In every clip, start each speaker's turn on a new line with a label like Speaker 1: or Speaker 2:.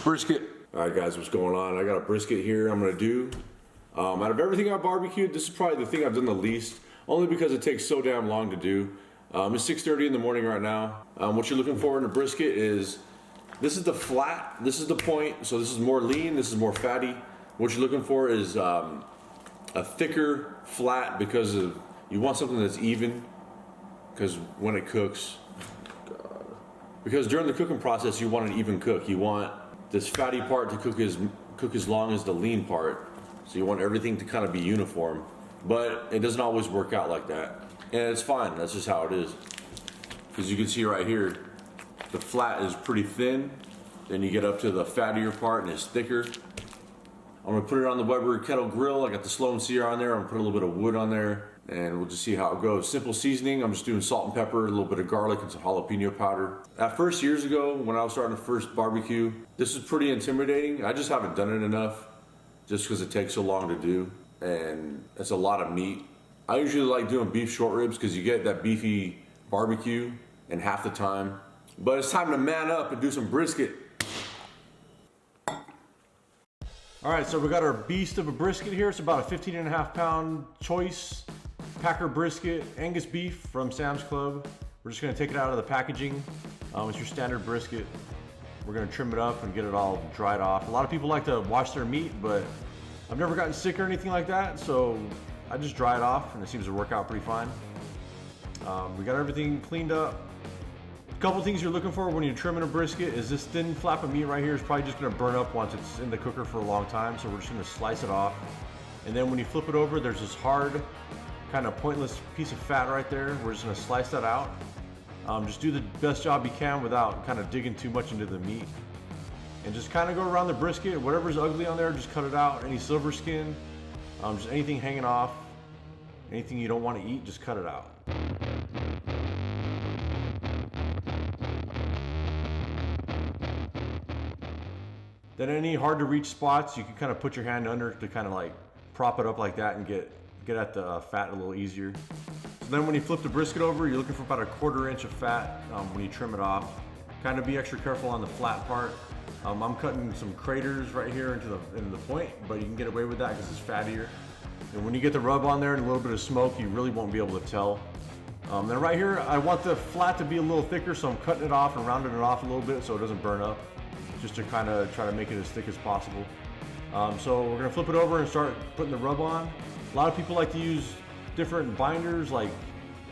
Speaker 1: brisket. All right, guys, what's going on? I got a brisket here I'm gonna do. Out of everything I've barbecued, this is probably the thing I've done the least, only because it takes so damn long to do. It's 6:30 in the morning right now. What you're looking for in a brisket is, this is the flat, this is the point, so this is more lean, this is more fatty. What you're looking for is a thicker flat, because you want something that's even, because when it cooks, because during the cooking process you want an even cook. You want this fatty part to cook as long as the lean part. So you want everything to kind of be uniform, but it doesn't always work out like that. And it's fine, that's just how it is. Because you can see right here, the flat is pretty thin, then you get up to the fattier part and it's thicker. I'm gonna put it on the Weber Kettle grill. I got the Slow N Sear on there. I'm gonna put a little bit of wood on there and we'll just see how it goes. Simple seasoning, I'm just doing salt and pepper, a little bit of garlic and some jalapeno powder. At first, years ago, when I was starting the first barbecue, this was pretty intimidating. I just haven't done it enough, just because it takes so long to do, and it's a lot of meat. I usually like doing beef short ribs because you get that beefy barbecue in half the time. But it's time to man up and do some brisket.
Speaker 2: All right, so we got our beast of a brisket here. It's about a 15.5 pound choice Packer brisket, Angus beef from Sam's Club. We're just gonna take it out of the packaging. It's your standard brisket. We're gonna trim it up and get it all dried off. A lot of people like to wash their meat, but I've never gotten sick or anything like that, so I just dry it off and it seems to work out pretty fine. We got everything cleaned up. A couple things you're looking for when you're trimming a brisket is this thin flap of meat right here is probably just gonna burn up once it's in the cooker for a long time, so we're just gonna slice it off. And then when you flip it over, there's this hard, kind of pointless piece of fat right there. We're just gonna slice that out. Just do the best job you can without kind of digging too much into the meat. And just kind of go around the brisket. Whatever's ugly on there, just cut it out. Any silver skin, just anything hanging off, anything you don't want to eat, just cut it out. Then any hard to reach spots, you can kind of put your hand under to kind of like prop it up like that and get at the fat a little easier. So then when you flip the brisket over, you're looking for about a 1/4 inch of fat when you trim it off. Kind of be extra careful on the flat part. I'm cutting some craters right here into the point, but you can get away with that because it's fattier. And when you get the rub on there and a little bit of smoke, you really won't be able to tell. Then right here, I want the flat to be a little thicker, so I'm cutting it off and rounding it off a little bit so it doesn't burn up, just to kind of try to make it as thick as possible. So we're gonna flip it over and start putting the rub on. A lot of people like to use different binders like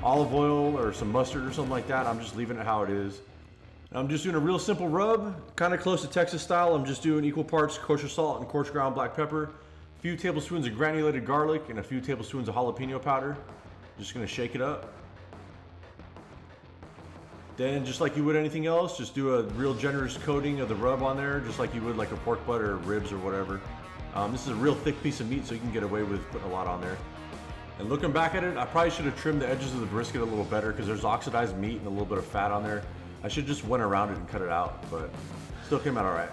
Speaker 2: olive oil or some mustard or something like that. I'm just leaving it how it is. I'm just doing a real simple rub, kind of close to Texas style. I'm just doing equal parts kosher salt and coarse ground black pepper, a few tablespoons of granulated garlic, and a few tablespoons of jalapeno powder. Just gonna shake it up. Then just like you would anything else, just do a real generous coating of the rub on there, just like you would like a pork butt or ribs or whatever. This is a real thick piece of meat, so you can get away with putting a lot on there. And looking back at it, I probably should have trimmed the edges of the brisket a little better because there's oxidized meat and a little bit of fat on there. I should just went around it and cut it out, but still came out all right.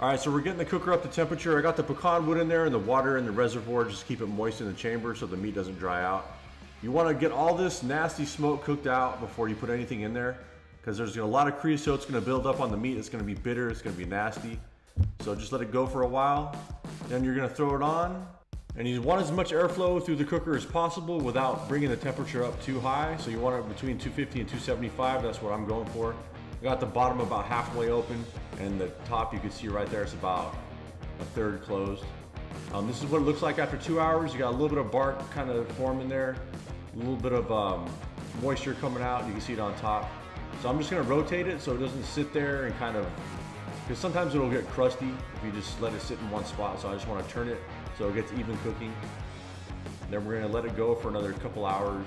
Speaker 2: All right, so we're getting the cooker up to temperature. I got the pecan wood in there and the water in the reservoir just to keep it moist in the chamber so the meat doesn't dry out. You want to get all this nasty smoke cooked out before you put anything in there, because there's a lot of creosote's going to build up on the meat. It's going to be bitter, it's going to be nasty. So just let it go for a while. Then you're going to throw it on, and you want as much airflow through the cooker as possible without bringing the temperature up too high. So you want it between 250 and 275. That's what I'm going for. I got the bottom about halfway open, and the top you can see right there, it's about a third closed. This is what it looks like after 2 hours. You got a little bit of bark kind of forming there. A little bit of moisture coming out. You can see it on top. So I'm just gonna rotate it so it doesn't sit there and kind of, because sometimes it'll get crusty if you just let it sit in one spot. So I just want to turn it so it gets even cooking. Then we're gonna let it go for another couple hours.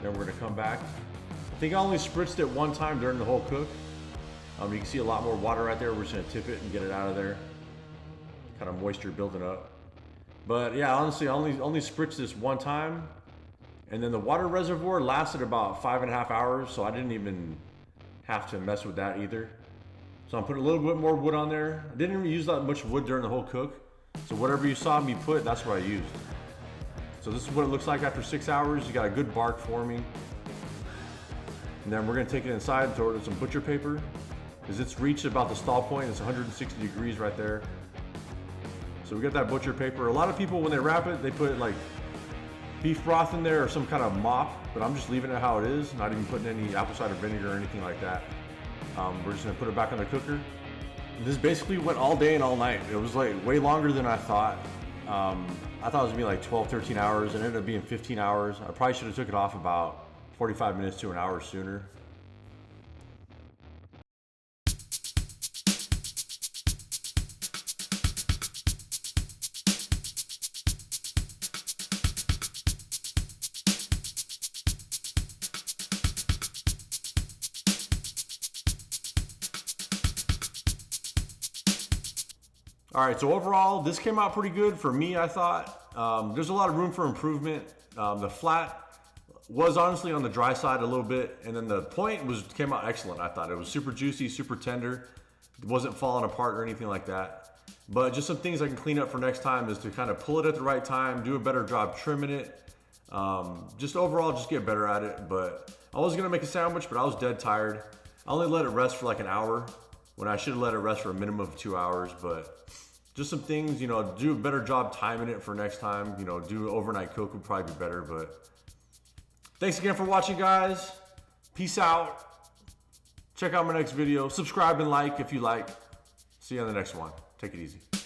Speaker 2: Then we're gonna come back. I think I only spritzed it one time during the whole cook. You can see a lot more water right there. We're just gonna tip it and get it out of there. Kind of moisture building up. But yeah, honestly, I only spritzed this one time. And then the water reservoir lasted about 5.5 hours, so I didn't even have to mess with that either. So I'm putting a little bit more wood on there. I didn't even use that much wood during the whole cook. So whatever you saw me put, that's what I used. So this is what it looks like after 6 hours. You got a good bark forming. And then we're gonna take it inside and throw it in some butcher paper, because it's reached about the stall point. It's 160 degrees right there. So we got that butcher paper. A lot of people, when they wrap it, they put like beef broth in there or some kind of mop, but I'm just leaving it how it is, not even putting any apple cider vinegar or anything like that. We're just gonna put it back on the cooker. And this basically went all day and all night. It was like way longer than I thought. I thought it was gonna be like 12, 13 hours. It ended up being 15 hours. I probably should have took it off about 45 minutes to an hour sooner. All right, so overall, this came out pretty good for me, I thought. There's a lot of room for improvement. The flat was honestly on the dry side a little bit, and then the point came out excellent, I thought. It was super juicy, super tender. It wasn't falling apart or anything like that. But just some things I can clean up for next time is to kind of pull it at the right time, do a better job trimming it. Just overall, just get better at it. But I was gonna make a sandwich, but I was dead tired. I only let it rest for like an hour, when I should have let it rest for a minimum of 2 hours. But just some things, you know, do a better job timing it for next time. You know, do overnight cook would probably be better. But thanks again for watching, guys. Peace out. Check out my next video. Subscribe and like if you like. See you on the next one. Take it easy.